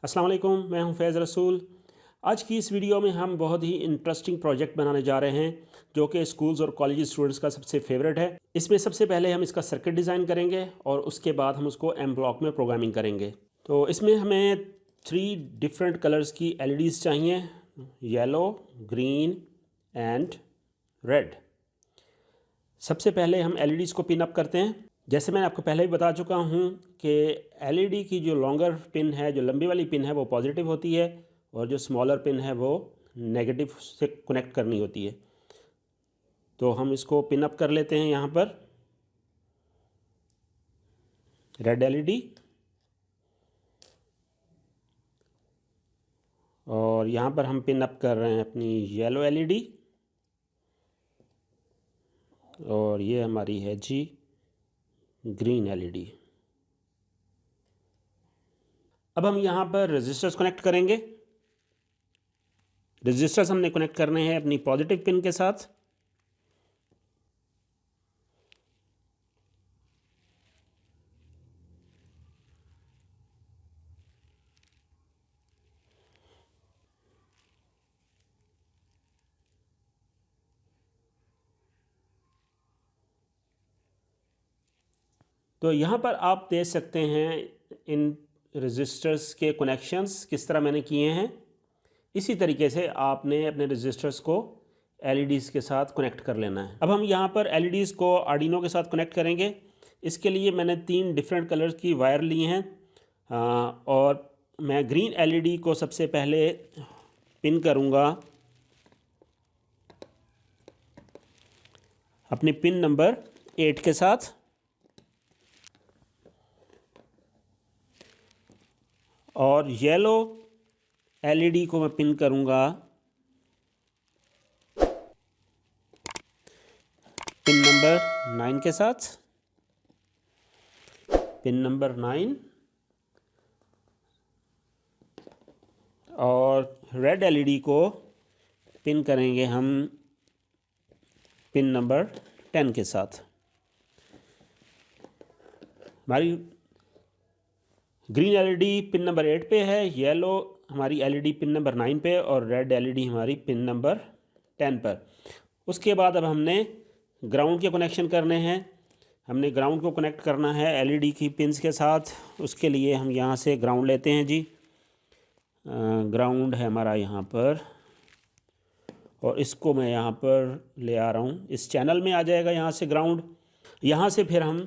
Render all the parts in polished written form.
अस्सलाम वालेकुम, मैं हूं फैज़ रसूल। आज की इस वीडियो में हम बहुत ही इंटरेस्टिंग प्रोजेक्ट बनाने जा रहे हैं जो कि स्कूल्स और कॉलेज स्टूडेंट्स का सबसे फेवरेट है। इसमें सबसे पहले हम इसका सर्किट डिज़ाइन करेंगे और उसके बाद हम उसको एम ब्लॉक में प्रोग्रामिंग करेंगे। तो इसमें हमें 3 डिफरेंट कलर्स की एलईडीज़ चाहिए, येलो, ग्रीन एंड रेड। सबसे पहले हम एलईडीज़ को पिन अप करते हैं। जैसे मैंने आपको पहले भी बता चुका हूँ कि एलईडी की जो लॉन्गर पिन है, जो लंबी वाली पिन है, वो पॉजिटिव होती है और जो स्मॉलर पिन है वो नेगेटिव से कनेक्ट करनी होती है। तो हम इसको पिन अप कर लेते हैं यहाँ पर। रेड एलईडी और यहाँ पर हम पिन अप कर रहे हैं अपनी येलो एलईडी और ये हमारी है जी ग्रीन एलईडी। अब हम यहाँ पर रजिस्टर्स कनेक्ट करेंगे। रजिस्टर्स हमने कनेक्ट करने हैं अपनी पॉजिटिव पिन के साथ। तो यहाँ पर आप देख सकते हैं इन रजिस्टर्स के कनेक्शंस किस तरह मैंने किए हैं। इसी तरीके से आपने अपने रजिस्टर्स को एलईडीज़ के साथ कनेक्ट कर लेना है। अब हम यहाँ पर एलईडीज़ को आर्डिनो के साथ कनेक्ट करेंगे। इसके लिए मैंने 3 डिफरेंट कलर्स की वायर ली हैं और मैं ग्रीन एलईडी को सबसे पहले पिन करूँगा अपने पिन नंबर 8 के साथ और येलो एलईडी को मैं पिन करूँगा पिन नंबर 9 के साथ। पिन नंबर 9 और रेड एलईडी को पिन करेंगे हम पिन नंबर 10 के साथ। हमारी ग्रीन एलईडी पिन नंबर 8 पे है, येलो हमारी एलईडी पिन नंबर 9 पे और रेड एलईडी हमारी पिन नंबर 10 पर। उसके बाद अब हमने ग्राउंड के कनेक्शन करने हैं। हमने ग्राउंड को कनेक्ट करना है एलईडी की पिन्स के साथ। उसके लिए हम यहाँ से ग्राउंड लेते हैं जी। ग्राउंड है हमारा यहाँ पर और इसको मैं यहाँ पर ले आ रहा हूँ, इस चैनल में आ जाएगा यहाँ से ग्राउंड। यहाँ से फिर हम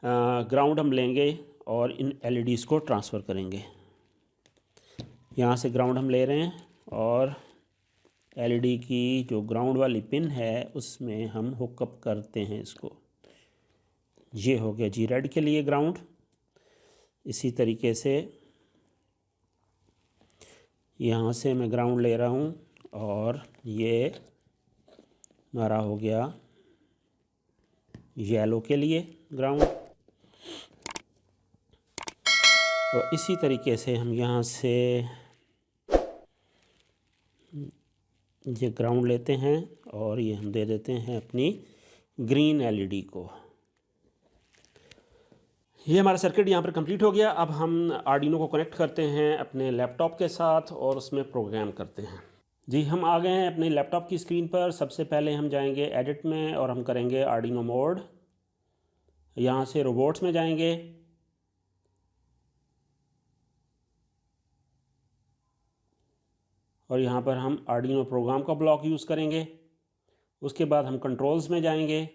ग्राउंड हम लेंगे और इन एलईडीज़ को ट्रांसफ़र करेंगे। यहाँ से ग्राउंड हम ले रहे हैं और एलईडी की जो ग्राउंड वाली पिन है उसमें हम हुकअप करते हैं इसको। ये हो गया जी रेड के लिए ग्राउंड। इसी तरीके से यहाँ से मैं ग्राउंड ले रहा हूँ और ये हमारा हो गया येलो के लिए ग्राउंड। और इसी तरीके से हम यहाँ से ये ग्राउंड लेते हैं और ये हम दे देते हैं अपनी ग्रीन एलईडी को। ये हमारा सर्किट यहाँ पर कंप्लीट हो गया। अब हम आर्डिनो को कनेक्ट करते हैं अपने लैपटॉप के साथ और उसमें प्रोग्राम करते हैं। जी हम आ गए हैं अपने लैपटॉप की स्क्रीन पर। सबसे पहले हम जाएंगे एडिट में और हम करेंगे आर्डिनो मोड। यहाँ से रोबोट्स में जाएंगे और यहाँ पर हम आर्डिनो प्रोग्राम का ब्लॉक यूज़ करेंगे। उसके बाद हम कंट्रोल्स में जाएंगे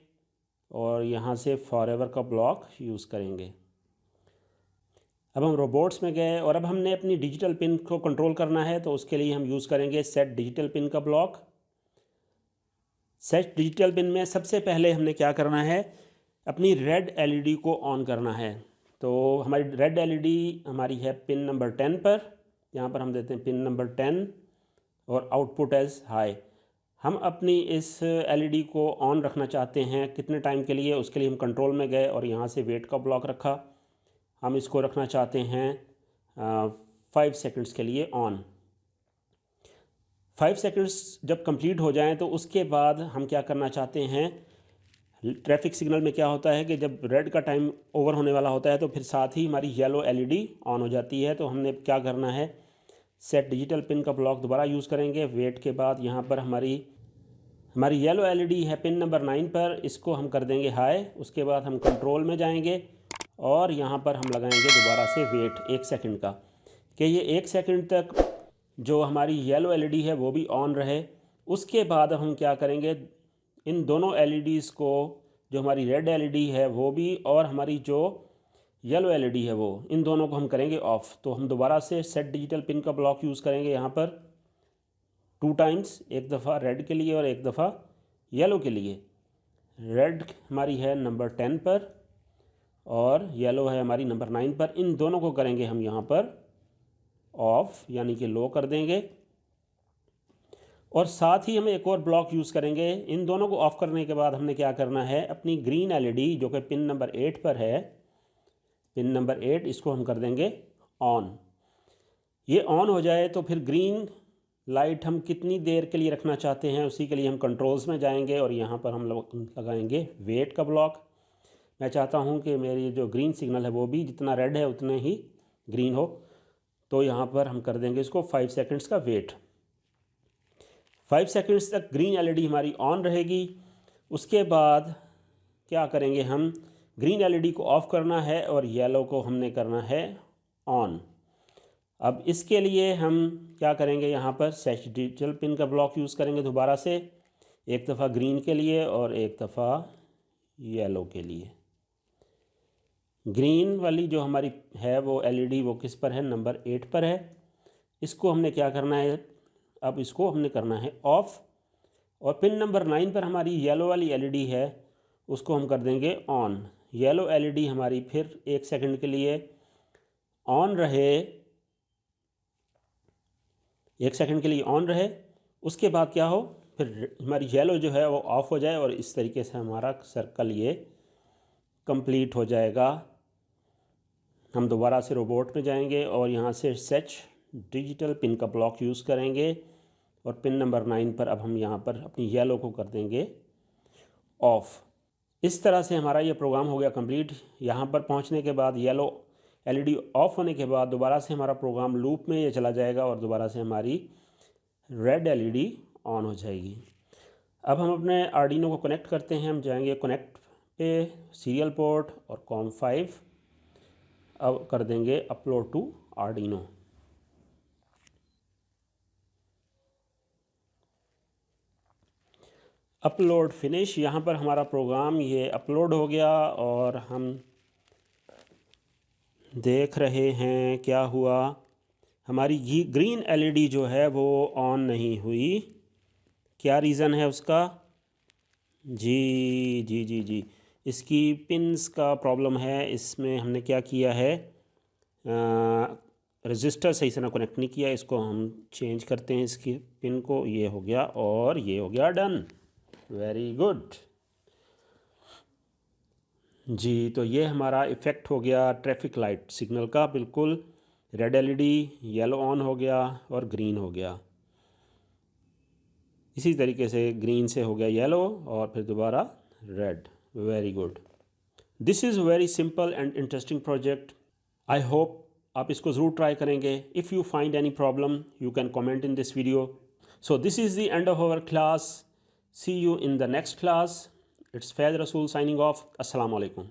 और यहाँ से फॉरएवर का ब्लॉक यूज़ करेंगे। अब हम रोबोट्स में गए और अब हमने अपनी डिजिटल पिन को कंट्रोल करना है, तो उसके लिए हम यूज़ करेंगे सेट डिजिटल पिन का ब्लॉक। सेट डिजिटल पिन में सबसे पहले हमने क्या करना है, अपनी रेड एलईडी को ऑन करना है। तो हमारी रेड एलईडी हमारी है पिन नंबर 10 पर। यहाँ पर हम देते हैं पिन नंबर 10 और आउटपुट एज हाई। हम अपनी इस एलईडी को ऑन रखना चाहते हैं कितने टाइम के लिए, उसके लिए हम कंट्रोल में गए और यहाँ से वेट का ब्लॉक रखा। हम इसको रखना चाहते हैं 5 सेकंड्स के लिए ऑन। 5 सेकंड्स जब कंप्लीट हो जाएं तो उसके बाद हम क्या करना चाहते हैं, ट्रैफिक सिग्नल में क्या होता है कि जब रेड का टाइम ओवर होने वाला होता है तो फिर साथ ही हमारी येलो एलईडी ऑन हो जाती है। तो हमने क्या करना है, सेट डिजिटल पिन का ब्लॉक दोबारा यूज़ करेंगे। वेट के बाद यहाँ पर हमारी येलो एलईडी है पिन नंबर 9 पर, इसको हम कर देंगे हाई। उसके बाद हम कंट्रोल में जाएंगे और यहाँ पर हम लगाएंगे दोबारा से वेट 1 सेकंड का, कि ये 1 सेकंड तक जो हमारी येलो एलईडी है वो भी ऑन रहे। उसके बाद हम क्या करेंगे, इन दोनों एलईडीज़ को, जो हमारी रेड एलईडी है वो भी और हमारी जो येलो एलईडी है वो, इन दोनों को हम करेंगे ऑफ़। तो हम दोबारा से सेट डिजिटल पिन का ब्लॉक यूज़ करेंगे यहाँ पर 2 टाइम्स, एक दफ़ा रेड के लिए और एक दफ़ा येलो के लिए। रेड हमारी है नंबर 10 पर और येलो है हमारी नंबर 9 पर। इन दोनों को करेंगे हम यहाँ पर ऑफ़, यानी कि लो कर देंगे। और साथ ही हम एक और ब्लॉक यूज़ करेंगे। इन दोनों को ऑफ़ करने के बाद हमने क्या करना है, अपनी ग्रीन एलईडी जो कि पिन नंबर 8 पर है, पिन नंबर 8, इसको हम कर देंगे ऑन। ये ऑन हो जाए तो फिर ग्रीन लाइट हम कितनी देर के लिए रखना चाहते हैं, उसी के लिए हम कंट्रोल्स में जाएंगे और यहाँ पर हम लगाएंगे वेट का ब्लॉक। मैं चाहता हूँ कि मेरी जो ग्रीन सिग्नल है वो भी जितना रेड है उतने ही ग्रीन हो। तो यहाँ पर हम कर देंगे इसको 5 सेकंड्स का वेट। 5 सेकंड्स तक ग्रीन एलईडी हमारी ऑन रहेगी। उसके बाद क्या करेंगे, हम ग्रीन एलईडी को ऑफ़ करना है और येलो को हमने करना है ऑन। अब इसके लिए हम क्या करेंगे, यहाँ पर सेट डिजिटल पिन का ब्लॉक यूज़ करेंगे दोबारा से, एक दफ़ा ग्रीन के लिए और एक दफ़ा येलो के लिए। ग्रीन वाली जो हमारी है वो एलईडी वो किस पर है, नंबर 8 पर है। इसको हमने क्या करना है, अब इसको हमने करना है ऑफ़। और पिन नंबर 9 पर हमारी येलो वाली एलईडी है, उसको हम कर देंगे ऑन। येलो एलईडी हमारी फिर 1 सेकंड के लिए ऑन रहे, 1 सेकंड के लिए ऑन रहे। उसके बाद क्या हो, फिर हमारी येलो जो है वो ऑफ़ हो जाए और इस तरीके से हमारा सर्कल ये कंप्लीट हो जाएगा। हम दोबारा से रोबोट में जाएंगे और यहाँ से सेट डिजिटल पिन का ब्लॉक यूज़ करेंगे और पिन नंबर 9 पर अब हम यहाँ पर अपनी येलो को कर देंगे ऑफ़। इस तरह से हमारा ये प्रोग्राम हो गया कंप्लीट। यहाँ पर पहुँचने के बाद येलो एलईडी ऑफ़ होने के बाद दोबारा से हमारा प्रोग्राम लूप में ये चला जाएगा और दोबारा से हमारी रेड एलईडी ऑन हो जाएगी। अब हम अपने आर्डिनो को कनेक्ट करते हैं। हम जाएंगे कनेक्ट पे, सीरियल पोर्ट और COM5, अब कर देंगे upload to Arduino. Upload finish. यहाँ पर हमारा प्रोग्राम ये अपलोड हो गया और हम देख रहे हैं क्या हुआ। हमारी ये ग्रीन एलईडी जो है वो ऑन नहीं हुई। क्या रीज़न है उसका? जी जी जी जी, इसकी पिन्स का प्रॉब्लम है। इसमें हमने क्या किया है, रजिस्टर सही से ना कनेक्ट नहीं किया। इसको हम चेंज करते हैं इसकी पिन को। ये हो गया और ये हो गया डन। वेरी गुड जी। तो ये हमारा इफ़ेक्ट हो गया ट्रैफिक लाइट सिग्नल का, बिल्कुल रेड एलईडी येलो ऑन हो गया और ग्रीन हो गया। इसी तरीके से ग्रीन से हो गया येलो और फिर दोबारा red. Very good. This is very simple and interesting project. I hope आप इसको ज़रूर ट्राई करेंगे। If you find any problem you can comment in this video. So this is the end of our class. See you in the next class. It's Faiz Rasool signing off. Assalamu alaikum.